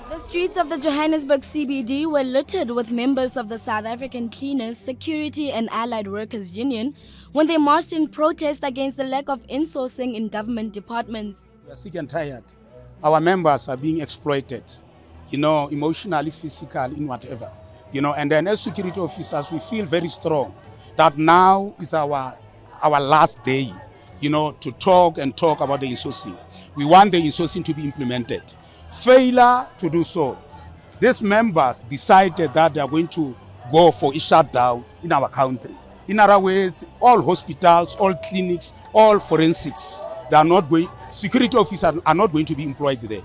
The streets of the Johannesburg CBD were littered with members of the South African Cleaners, Security and Allied Workers Union when they marched in protest against the lack of insourcing in government departments. We are sick and tired. Our members are being exploited, emotionally, physically, in whatever. And then as security officers, we feel very strong that now is our last day, to talk about the insourcing. We want the insourcing to be implemented. Failure to do so, these members decided that they are going to go for a shutdown in our country. In other words, all hospitals, all clinics, all forensics, security officers are not going to be employed there,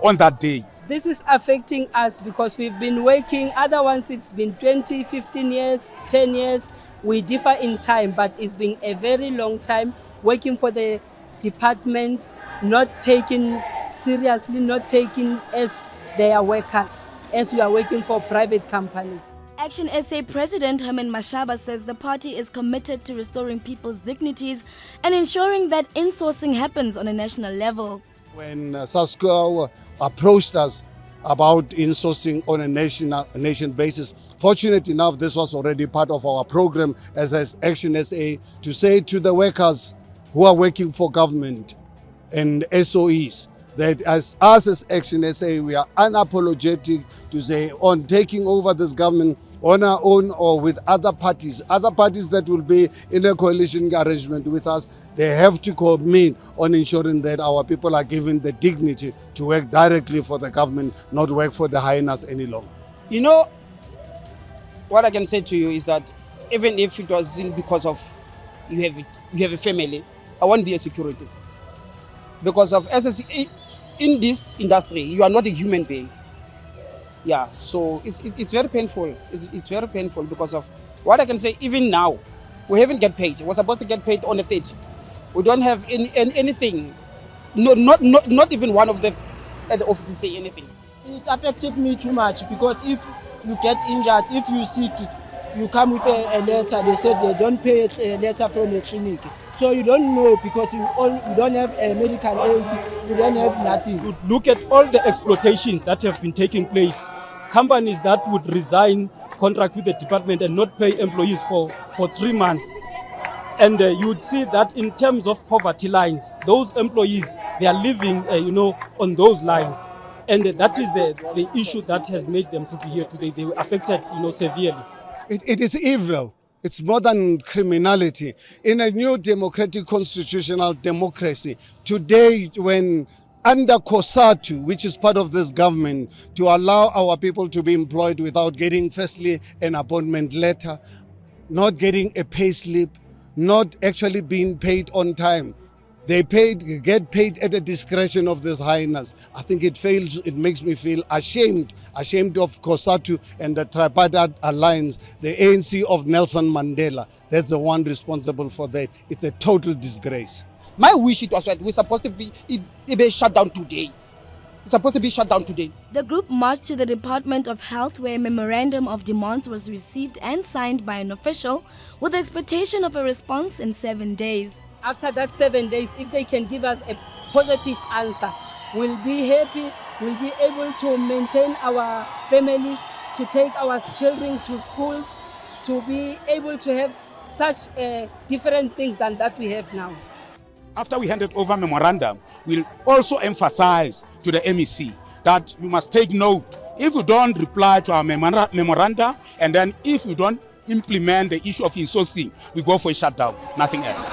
on that day. This is affecting us because we've been working, other ones it's been 20, 15 years, 10 years. We differ in time, but it's been a very long time working for the departments, not taken seriously, not taken as their workers, as we are working for private companies. Action SA President Herman Mashaba says the party is committed to restoring people's dignities and ensuring that insourcing happens on a national level. When SASCO approached us about insourcing on a nation basis, fortunate enough, this was already part of our program as Action SA to say to the workers who are working for government and SOEs, that as us as Action SA, we are unapologetic to say on taking over this government on our own or with other parties that will be in a coalition arrangement with us. They have to commit on ensuring that our people are given the dignity to work directly for the government, not work for the hyenas any longer. What I can say to you is that even if it wasn't because of you have a family, I won't be a security. Because of in this industry, you are not a human being. Yeah, so it's very painful. It's very painful because of what I can say. Even now, we haven't get paid. We're supposed to get paid on the 30th. We don't have anything. No, not even one of the at the offices say anything. It affected me too much because if you get injured, if you sick, you come with a letter. They said they don't pay a letter from the clinic. So you don't know because you don't have a medical aid, you don't have nothing. You look at all the exploitations that have been taking place. Companies that would resign contract with the department and not pay employees for 3 months. And you would see that in terms of poverty lines, those employees, they are living, on those lines. And that is the issue that has made them to be here today. They were affected, severely. It is evil. It's more than criminality. In a new democratic constitutional democracy, today when under COSATU, which is part of this government, to allow our people to be employed without getting firstly an appointment letter, not getting a pay slip, not actually being paid on time. They get paid at the discretion of this highness. I think it makes me feel ashamed of COSATU and the Tripartite Alliance, the ANC of Nelson Mandela. That's the one responsible for that. It's a total disgrace. My wish it was that we're supposed to be shut down today. It's supposed to be shut down today. The group marched to the Department of Health where a memorandum of demands was received and signed by an official with the expectation of a response in 7 days. After that 7 days, if they can give us a positive answer, we'll be happy, we'll be able to maintain our families, to take our children to schools, to be able to have such different things than that we have now. After we handed over memorandum, we'll also emphasize to the MEC that you must take note. If you don't reply to our memoranda, and then if you don't implement the issue of insourcing, we go for a shutdown, nothing else.